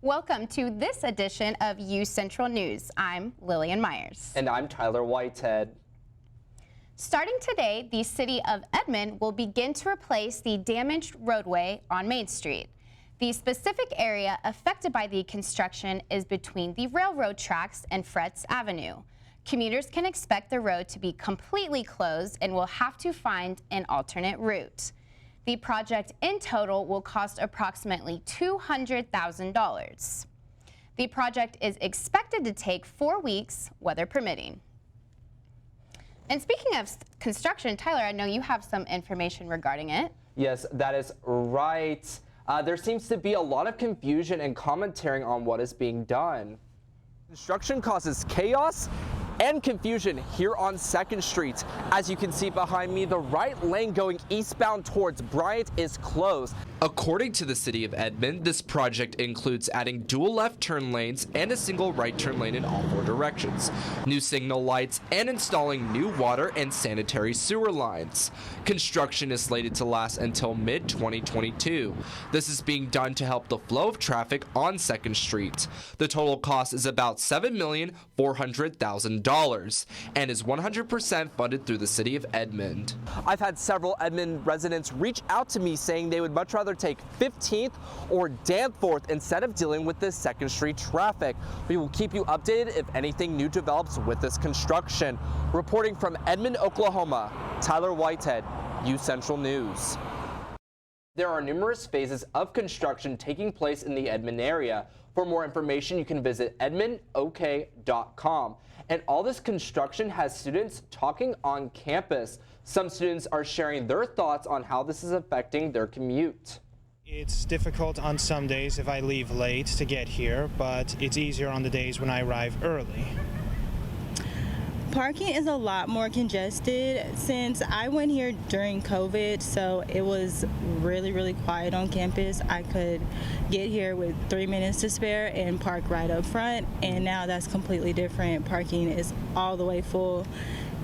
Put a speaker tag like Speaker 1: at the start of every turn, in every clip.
Speaker 1: Welcome to this edition of UCentral News. I'm Lillian Myers.
Speaker 2: And I'm Tyler Whitehead.
Speaker 1: Starting today, the city of Edmond will begin to replace the damaged roadway on Main Street. The specific area affected by the construction is between the railroad tracks and Fretz Avenue. Commuters can expect the road to be completely closed and will have to find an alternate route. The project in total will cost approximately $200,000. The project is expected to take 4 weeks, weather permitting. And speaking of construction, Tyler, I know you have some information regarding it.
Speaker 2: Yes, that is right. There seems to be a lot of confusion and commentary on what is being done. Construction causes chaos and confusion here on 2nd Street. As you can see behind me, the right lane going eastbound towards Bryant is closed. According to the city of Edmond, this project includes adding dual left turn lanes and a single right turn lane in all 4 directions, new signal lights, and installing new water and sanitary sewer lines. Construction is slated to last until mid-2022. This is being done to help the flow of traffic on 2nd Street. The total cost is about $7,400,000 and is 100% funded through the city of Edmond. I've had several Edmond residents reach out to me saying they would much rather take 15th or Danforth instead of dealing with this 2nd Street traffic. We will keep you updated if anything new develops with this construction. Reporting from Edmond, Oklahoma, Tyler Whitehead, UCentral News. There are numerous phases of construction taking place in the Edmond area. For more information, you can visit edmondok.com. And all this construction has students talking on campus. Some students are sharing their thoughts on how this is affecting their commute.
Speaker 3: It's difficult on some days if I leave late to get here, but it's easier on the days when I arrive early.
Speaker 4: Parking is a lot more congested since I went here during COVID, so it was really quiet on campus. I could get here with 3 minutes to spare and park right up front, and now that's completely different. Parking is all the way full,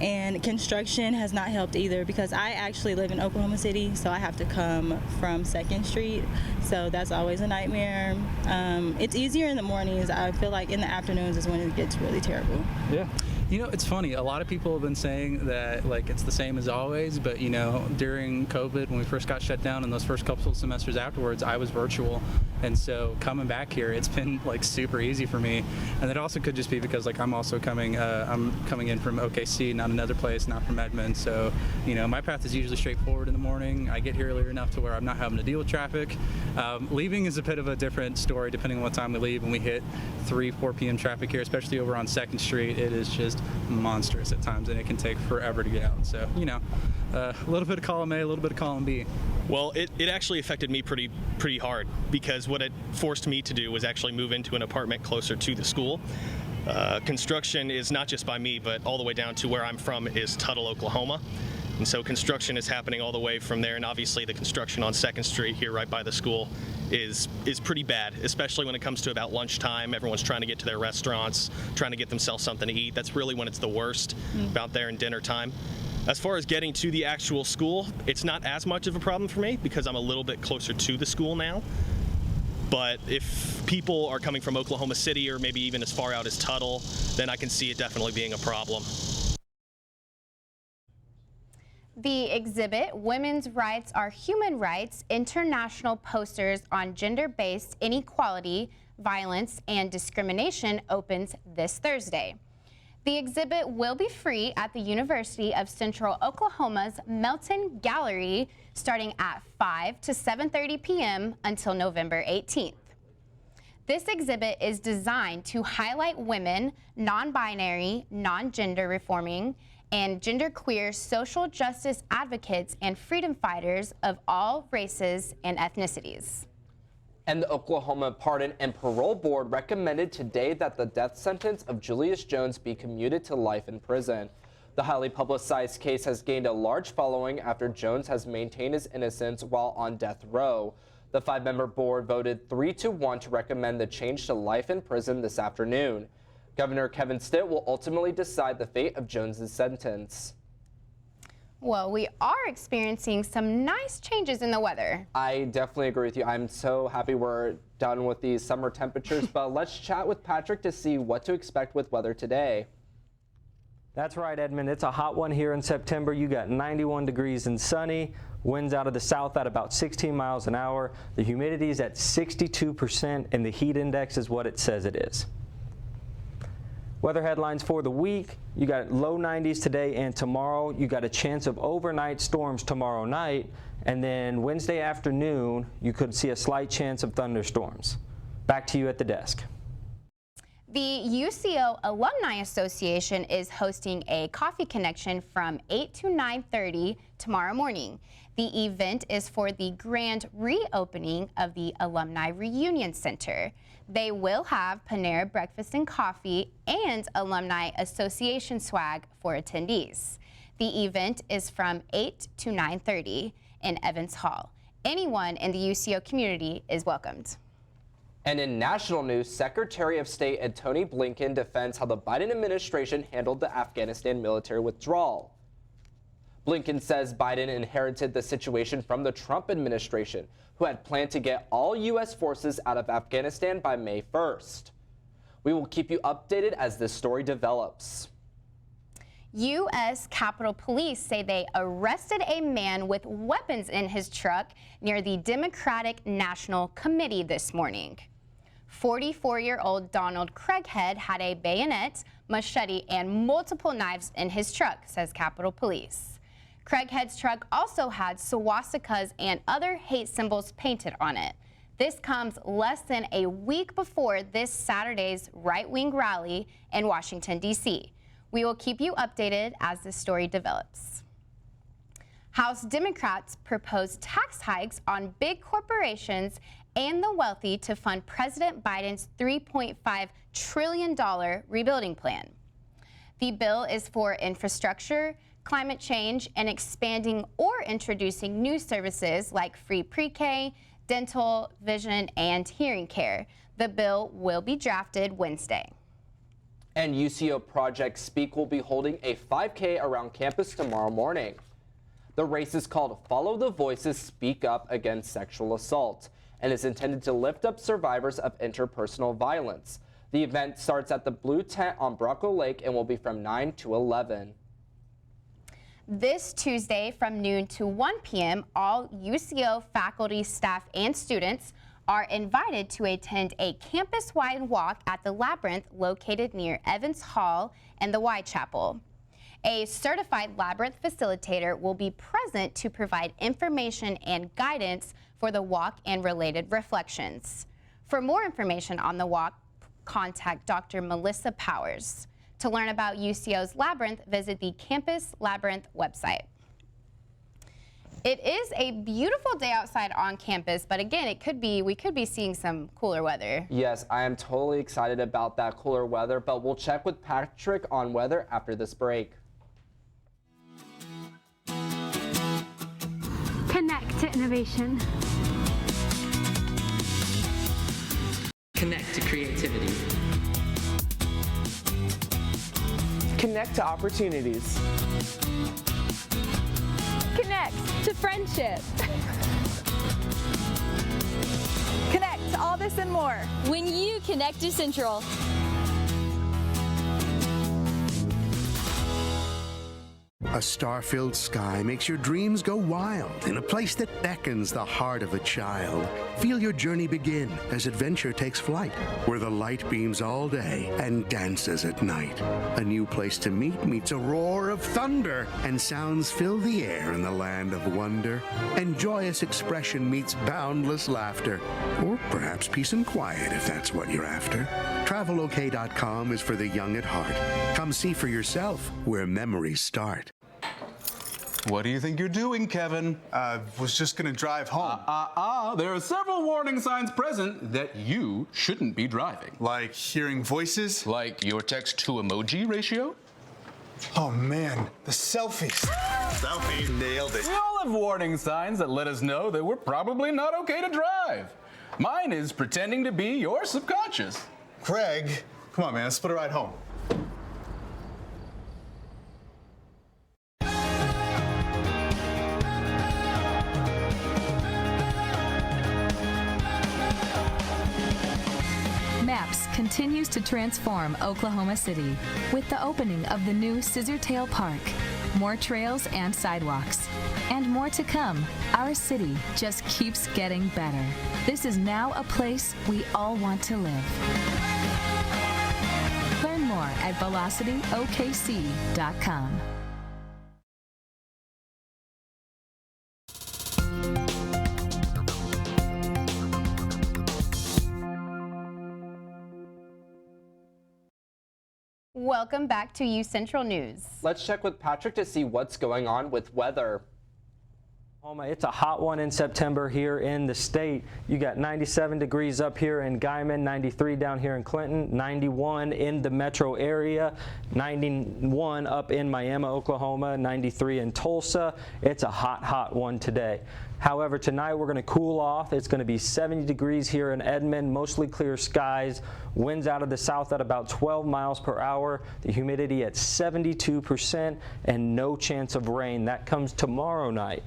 Speaker 4: and construction has not helped either because I actually live in Oklahoma City, so I have to come from 2nd Street, so that's always a nightmare. It's easier in the mornings. I feel like in the afternoons is when it gets really terrible.
Speaker 5: Yeah. You know, it's funny. A lot of people have been saying that, like, it's the same as always, but, you know, during COVID, when we first got shut down and those first couple of semesters afterwards, I was virtual. And so coming back here, it's been, like, super easy for me. And it also could just be because, like, I'm also coming in from OKC, not another place, not from Edmond. So, you know, my path is usually straightforward in the morning. I get here earlier enough to where I'm not having to deal with traffic. Leaving is a bit of a different story depending on what time we leave. When we hit 4 p.m. traffic here, especially over on 2nd Street, it is just monstrous at times, and it can take forever to get out. So, you know, a little bit of column A, a little bit of column B.
Speaker 6: Well, it actually affected me pretty hard because what it forced me to do was actually move into an apartment closer to the school. Construction is not just by me, but all the way down to where I'm from is Tuttle, Oklahoma. And so construction is happening all the way from there, and obviously the construction on 2nd Street here right by the school is pretty bad, especially when it comes to about lunchtime. Everyone's trying to get to their restaurants, trying to get themselves something to eat. That's really when it's the worst, about there in dinner time. As far as getting to the actual school, it's not as much of a problem for me because I'm a little bit closer to the school now. But if people are coming from Oklahoma City or maybe even as far out as Tuttle, then I can see it definitely being a problem.
Speaker 1: The exhibit, Women's Rights Are Human Rights, International Posters on Gender-Based Inequality, Violence, and Discrimination, opens this Thursday. The exhibit will be free at the University of Central Oklahoma's Melton Gallery starting at 5 to 7:30 p.m. until November 18th. This exhibit is designed to highlight women, non-binary, non-gender reforming, and genderqueer social justice advocates and freedom fighters of all races and ethnicities.
Speaker 2: And the Oklahoma Pardon and Parole Board recommended today that the death sentence of Julius Jones be commuted to life in prison. The highly publicized case has gained a large following after Jones has maintained his innocence while on death row. The 5-member board voted 3-1 to recommend the change to life in prison this afternoon. Governor Kevin Stitt will ultimately decide the fate of Jones's sentence.
Speaker 1: Well, we are experiencing some nice changes in the weather.
Speaker 2: I definitely agree with you. I'm so happy we're done with these summer temperatures, but let's chat with Patrick to see what to expect with weather today.
Speaker 7: That's right, Edmond. It's a hot one here in September. You got 91 degrees and sunny. Winds out of the south at about 16 miles an hour. The humidity is at 62%, and the heat index is what it says it is. Weather headlines for the week. You got low 90s today and tomorrow. You got a chance of overnight storms tomorrow night. And then Wednesday afternoon, you could see a slight chance of thunderstorms. Back to you at the desk.
Speaker 1: The UCO Alumni Association is hosting a coffee connection from 8 to 9:30 tomorrow morning. The event is for the grand reopening of the Alumni Reunion Center. They will have Panera breakfast and coffee and Alumni Association swag for attendees. The event is from 8 to 9:30 in Evans Hall. Anyone in the UCO community is welcomed.
Speaker 2: And in national news, Secretary of State Antony Blinken defends how the Biden administration handled the Afghanistan military withdrawal. Blinken says Biden inherited the situation from the Trump administration, who had planned to get all U.S. forces out of Afghanistan by May 1st. We will keep you updated as this story develops.
Speaker 1: U.S. Capitol Police say they arrested a man with weapons in his truck near the Democratic National Committee this morning. 44-year-old Donald Craighead had a bayonet, machete, and multiple knives in his truck, says Capitol Police. Craighead's truck also had swastikas and other hate symbols painted on it. This comes less than a week before this Saturday's right-wing rally in Washington, D.C. We will keep you updated as the story develops. House Democrats proposed tax hikes on big corporations and the wealthy to fund President Biden's $3.5 trillion rebuilding plan. The bill is for infrastructure, climate change, and expanding or introducing new services like free pre-K, dental, vision, and hearing care. The bill will be drafted Wednesday.
Speaker 2: And UCO Project Speak will be holding a 5K around campus tomorrow morning. The race is called Follow the Voices Speak Up Against Sexual Assault and is intended to lift up survivors of interpersonal violence. The event starts at the Blue Tent on Bronco Lake and will be from 9 to 11.
Speaker 1: This Tuesday from noon to 1 p.m., all UCO faculty, staff, and students are invited to attend a campus-wide walk at the Labyrinth located near Evans Hall and the Whitechapel. A certified Labyrinth facilitator will be present to provide information and guidance for the walk and related reflections. For more information on the walk, contact Dr. Melissa Powers. To learn about UCO's Labyrinth, visit the Campus Labyrinth website. It is a beautiful day outside on campus, but again, we could be seeing some cooler weather.
Speaker 2: Yes, I am totally excited about that cooler weather, but we'll check with Patrick on weather after this break.
Speaker 8: Connect to innovation.
Speaker 9: Connect to creativity.
Speaker 10: Connect to opportunities.
Speaker 11: Connect to friendship. Connect to all this and more when you connect to UCentral.
Speaker 12: A star-filled sky makes your dreams go wild in a place that beckons the heart of a child. Feel your journey begin as adventure takes flight, where the light beams all day and dances at night. A new place to meet meets a roar of thunder, and sounds fill the air in the land of wonder. And joyous expression meets boundless laughter, or perhaps peace and quiet if that's what you're after. TravelOK.com is for the young at heart. Come see for yourself where memories start.
Speaker 13: What do you think you're doing, Kevin?
Speaker 14: Was just gonna drive home.
Speaker 13: There are several warning signs present that you shouldn't be driving.
Speaker 14: Like hearing voices?
Speaker 13: Like your text-to-emoji ratio?
Speaker 14: Oh man, the selfies.
Speaker 13: Selfie, nailed it. We all have warning signs that let us know that we're probably not okay to drive. Mine is pretending to be your subconscious.
Speaker 14: Craig, come on man, let's split a ride home.
Speaker 9: continues to transform Oklahoma City with the opening of the new Scissortail Park. More trails and sidewalks. And more to come. Our city just keeps getting better. This is now a place we all want to live. Learn more at velocityokc.com.
Speaker 1: Welcome back to UCentral News.
Speaker 2: Let's check with Patrick to see what's going on with weather.
Speaker 7: It's a hot one in September here in the state. You got 97 degrees up here in Guyman, 93 down here in Clinton, 91 in the metro area, 91 up in Miami, Oklahoma, 93 in Tulsa. It's a hot, hot one today. However, tonight we're going to cool off. It's going to be 70 degrees here in Edmond, mostly clear skies, winds out of the south at about 12 miles per hour, the humidity at 72%, and no chance of rain. That comes tomorrow night.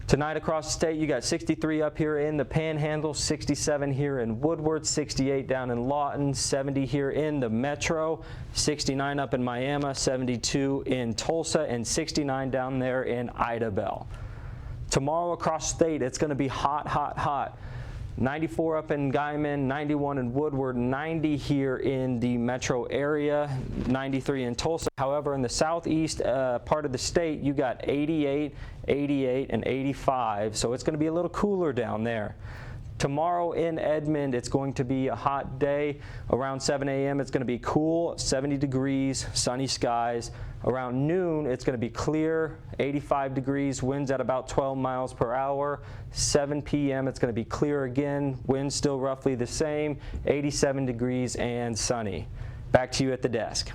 Speaker 7: Tonight across the state, you got 63 up here in the Panhandle, 67 here in Woodward, 68 down in Lawton, 70 here in the Metro, 69 up in Miami, 72 in Tulsa, and 69 down there in Idabel. Tomorrow across the state, it's going to be hot, hot, hot. 94 up in Guyman, 91 in Woodward, 90 here in the metro area, 93 in Tulsa. However, in the southeast part of the state, you got 88, 88, and 85, so it's going to be a little cooler down there. Tomorrow in Edmond, it's going to be a hot day. Around 7 a.m., it's going to be cool, 70 degrees, sunny skies. Around noon, it's going to be clear, 85 degrees, winds at about 12 miles per hour. 7 p.m., it's going to be clear again, winds still roughly the same, 87 degrees and sunny. Back to you at the desk.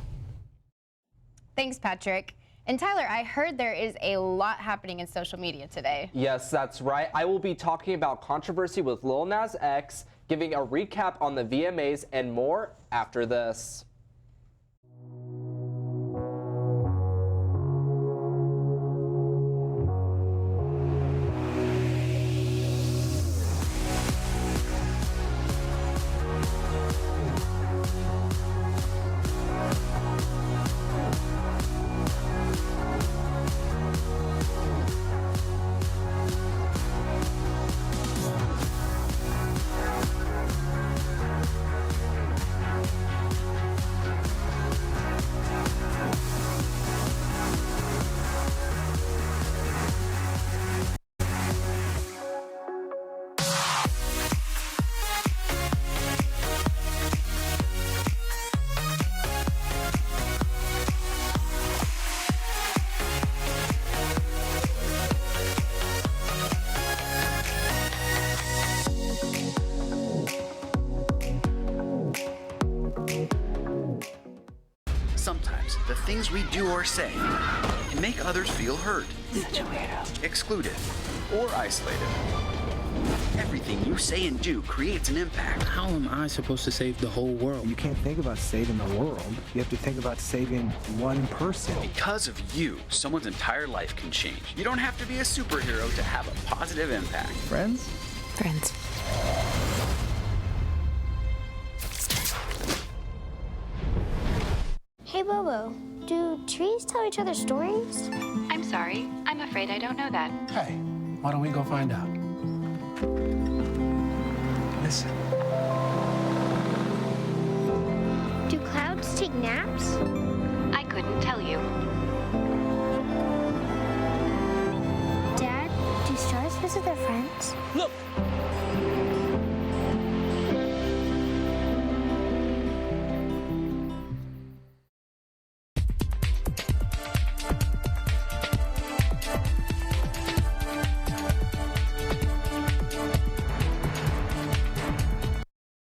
Speaker 1: Thanks, Patrick. And Tyler, I heard there is a lot happening in social media today.
Speaker 2: Yes, that's right. I will be talking about controversy with Lil Nas X, giving a recap on the VMAs and more after this.
Speaker 15: Sometimes the things we do or say can make others feel hurt, such a weirdo, excluded, or isolated. Everything you say and do creates an impact.
Speaker 16: How am I supposed to save the whole world?
Speaker 17: You can't think about saving the world. You have to think about saving one person.
Speaker 15: Because of you, someone's entire life can change. You don't have to be a superhero to have a positive impact.
Speaker 17: Friends?
Speaker 9: Friends.
Speaker 18: Hey, Bobo, do trees tell each other stories?
Speaker 19: I'm sorry. I'm afraid I don't know that.
Speaker 16: Hey, why don't we go find out? Listen.
Speaker 18: Do clouds take naps?
Speaker 19: I couldn't tell you.
Speaker 18: Dad, do stars visit their friends?
Speaker 2: Look!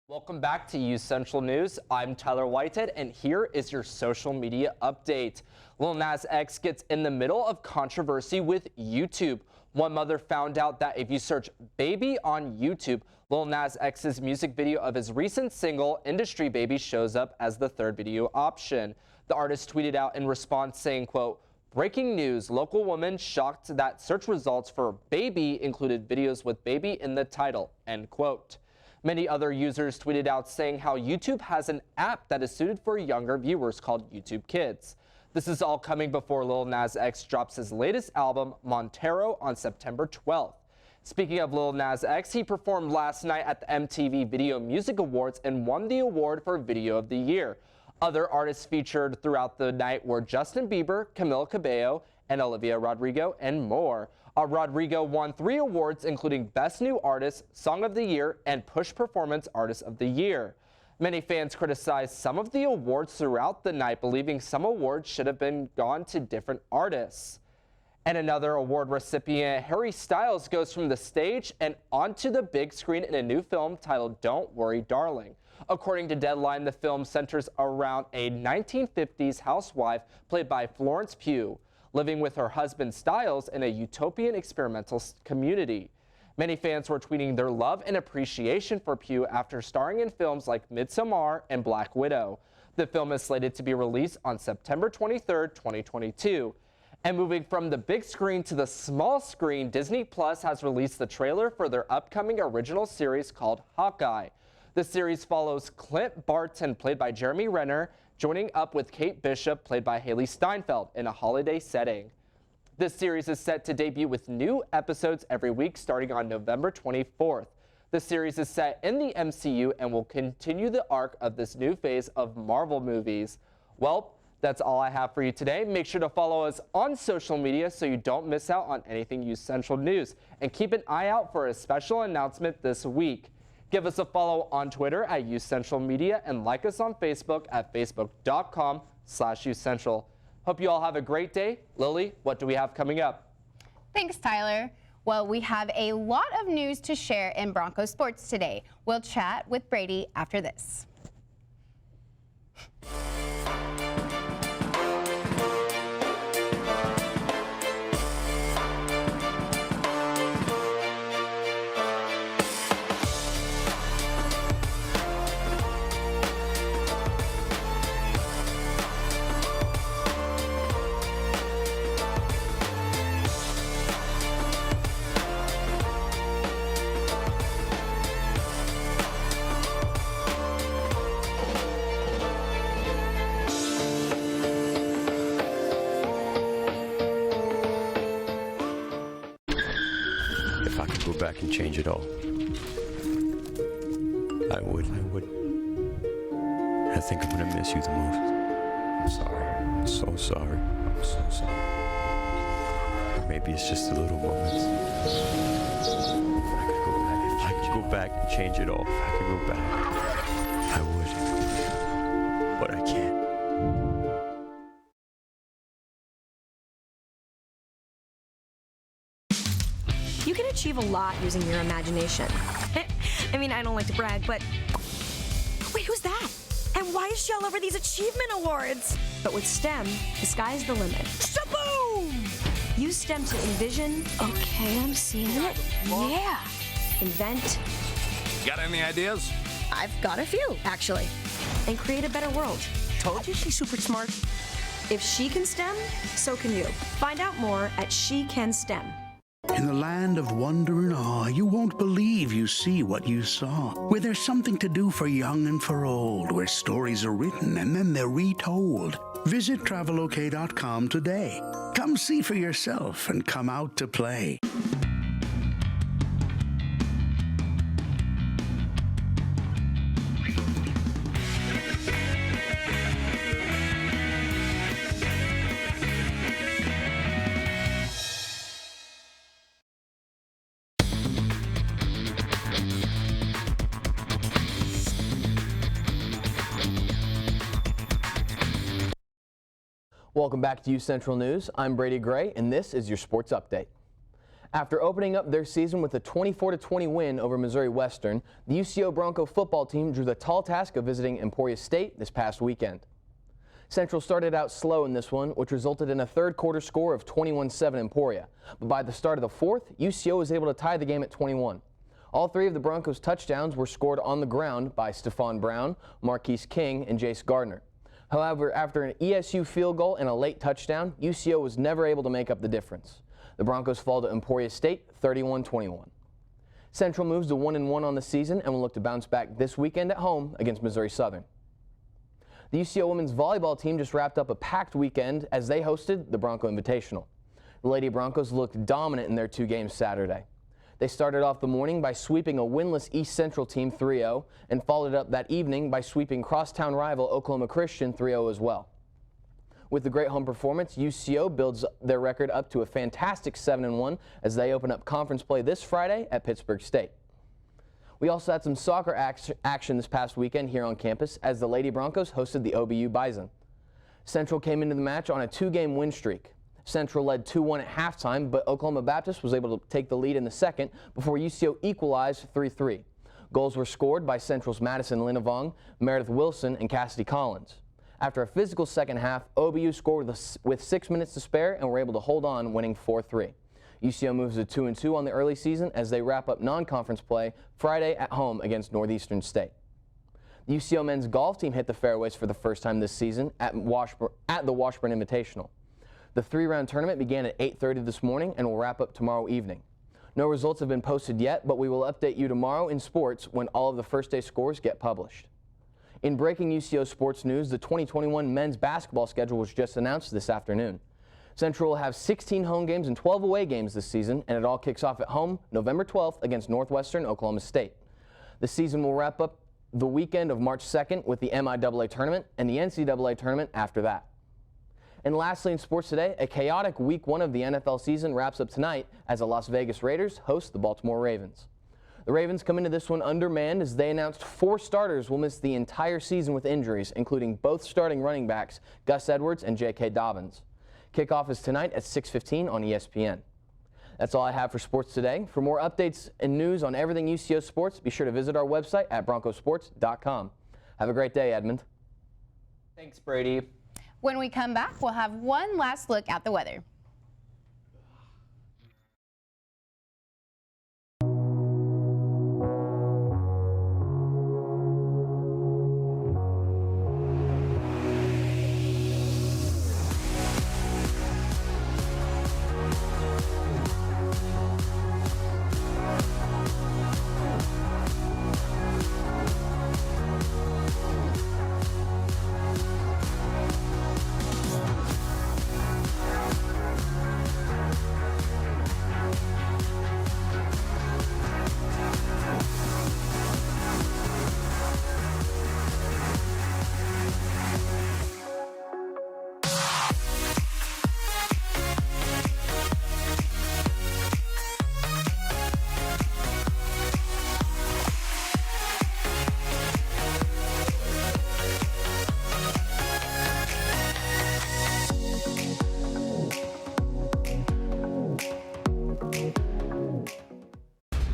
Speaker 2: Welcome back to UCentral News. I'm Tyler Whitehead, and here is your social media update. Lil Nas X gets in the middle of controversy with YouTube. One mother found out that if you search baby on YouTube, Lil Nas X's music video of his recent single, Industry Baby, shows up as the third video option. The artist tweeted out in response saying, quote, "Breaking news, local woman shocked that search results for baby included videos with baby in the title," end quote. Many other users tweeted out saying how YouTube has an app that is suited for younger viewers called YouTube Kids. This is all coming before Lil Nas X drops his latest album, Montero, on September 12th. Speaking of Lil Nas X, he performed last night at the MTV Video Music Awards and won the award for Video of the Year. Other artists featured throughout the night were Justin Bieber, Camila Cabello, and Olivia Rodrigo, and more. Rodrigo won 3 awards, including Best New Artist, Song of the Year, and Push Performance Artist of the Year. Many fans criticized some of the awards throughout the night, believing some awards should have been gone to different artists. And another award recipient, Harry Styles, goes from the stage and onto the big screen in a new film titled Don't Worry, Darling. According to Deadline, the film centers around a 1950s housewife played by Florence Pugh, living with her husband Styles in a utopian experimental community. Many fans were tweeting their love and appreciation for Pugh after starring in films like Midsommar and Black Widow. The film is slated to be released on September 23, 2022. And moving from the big screen to the small screen, Disney Plus has released the trailer for their upcoming original series called Hawkeye. The series follows Clint Barton, played by Jeremy Renner, joining up with Kate Bishop, played by Haley Steinfeld, in a holiday setting. This series is set to debut with new episodes every week starting on November 24th. The series is set in the MCU and will continue the arc of this new phase of Marvel movies. Well, that's all I have for you today. Make sure to follow us on social media so you don't miss out on anything UCentral news. And keep an eye out for a special announcement this week. Give us a follow on Twitter at UCentral Media and like us on Facebook at facebook.com/UCentral. Hope you all have a great day. Lily, what do we have coming up?
Speaker 1: Thanks, Tyler. Well, we have a lot of news to share in Broncos sports today. We'll chat with Brady after this.
Speaker 20: Back and change it all. I would. I think I'm gonna miss you the most. I'm sorry. I'm so sorry. I'm so sorry. Maybe it's just the little moments. If I could go back and change it all, if I could go back, I would. But I can't.
Speaker 21: You can achieve a lot using your imagination. I mean, I don't like to brag, but... Wait, who's that? And why is she all over these achievement awards? But with STEM, the sky's the limit. Shaboom! Use STEM to envision... Okay, I'm seeing it. Yeah. Invent...
Speaker 22: Got any ideas?
Speaker 21: I've got a few, actually. And create a better world.
Speaker 22: Told you she's super smart.
Speaker 21: If she can STEM, so can you. Find out more at SheCanSTEM.
Speaker 12: In the land of wonder and awe, you won't believe you see what you saw. Where there's something to do for young and for old, where stories are written and then they're retold. Visit travelok.com today. Come see for yourself and come out to play.
Speaker 23: Welcome back to UCentral News. I'm Brady Gray, and this is your sports update. After opening up their season with a 24-20 win over Missouri Western, the UCO Bronco football team drew the tall task of visiting Emporia State this past weekend. Central started out slow in this one, which resulted in a third quarter score of 21-7 Emporia. But by the start of the fourth, UCO was able to tie the game at 21. All three of the Broncos' touchdowns were scored on the ground by Stephon Brown, Marquise King, and Jace Gardner. However, after an ESU field goal and a late touchdown, UCO was never able to make up the difference. The Broncos fall to Emporia State 31-21. Central moves to 1-1 on the season and will look to bounce back this weekend at home against Missouri Southern. The UCO women's volleyball team just wrapped up a packed weekend as they hosted the Bronco Invitational. The Lady Broncos looked dominant in their 2 games Saturday. They started off the morning by sweeping a winless East Central team 3-0 and followed up that evening by sweeping crosstown rival Oklahoma Christian 3-0 as well. With the great home performance, UCO builds their record up to a fantastic 7-1 as they open up conference play this Friday at Pittsburgh State. We also had some soccer action this past weekend here on campus as the Lady Broncos hosted the OBU Bison. Central came into the match on a 2-game win streak. Central led 2-1 at halftime, but Oklahoma Baptist was able to take the lead in the second before UCO equalized 3-3. Goals were scored by Central's Madison Linavong, Meredith Wilson, and Cassidy Collins. After a physical second half, OBU scored with 6 minutes to spare and were able to hold on, winning 4-3. UCO moves to 2-2 on the early season as they wrap up non-conference play Friday at home against Northeastern State. The UCO men's golf team hit the fairways for the first time this season at the Washburn Invitational. The 3-round tournament began at 8:30 this morning and will wrap up tomorrow evening. No results have been posted yet, but we will update you tomorrow in sports when all of the first day scores get published. In breaking UCO sports news, the 2021 men's basketball schedule was just announced this afternoon. Central will have 16 home games and 12 away games this season, and it all kicks off at home November 12th against Northwestern Oklahoma State. The season will wrap up the weekend of March 2nd with the MIAA tournament and the NCAA tournament after that. And lastly in sports today, a chaotic week 1 of the NFL season wraps up tonight as the Las Vegas Raiders host the Baltimore Ravens. The Ravens come into this one undermanned as they announced 4 starters will miss the entire season with injuries, including both starting running backs Gus Edwards and J.K. Dobbins. Kickoff is tonight at 6:15 on ESPN. That's all I have for sports today. For more updates and news on everything UCO sports, be sure to visit our website at broncosports.com. Have a great day, Edmond.
Speaker 2: Thanks, Brady.
Speaker 1: When we come back, we'll have one last look at the weather.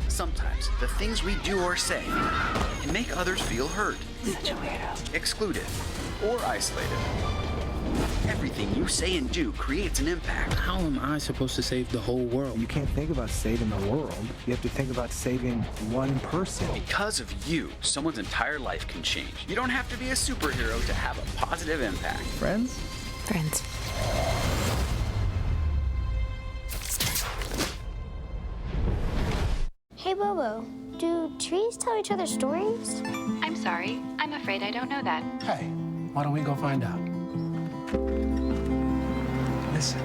Speaker 15: Sometimes the things we do or say can make others feel hurt, excluded, or isolated. Everything you say and do creates an impact.
Speaker 16: How am I supposed to save the whole world?
Speaker 17: You can't think about saving the world. You have to think about saving one person.
Speaker 15: Because of you, someone's entire life can change. You don't have to be a superhero to have a positive impact.
Speaker 17: Friends?
Speaker 18: Friends. Hey, Bobo, do trees tell each other stories?
Speaker 19: I'm sorry. I'm afraid I don't know that.
Speaker 16: Hey, why don't we go find out? Listen.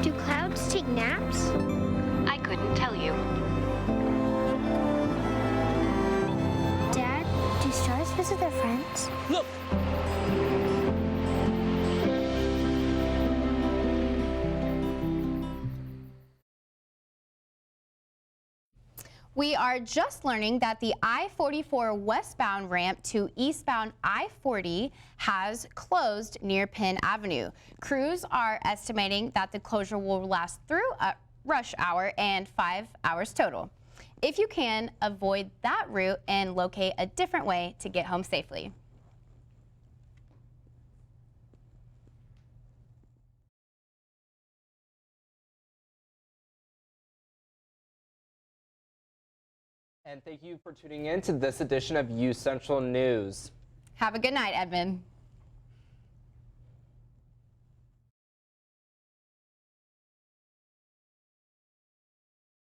Speaker 18: Do clouds take naps?
Speaker 19: I couldn't tell you.
Speaker 18: Dad, do stars visit their friends?
Speaker 2: Look!
Speaker 1: We are just learning that the I-44 westbound ramp to eastbound I-40 has closed near Penn Avenue. Crews are estimating that the closure will last through rush hour and 5 hours total. If you can, avoid that route and locate a different way to get home safely.
Speaker 2: And thank you for tuning in to this edition of UCentral News.
Speaker 1: Have a good night, Edmond.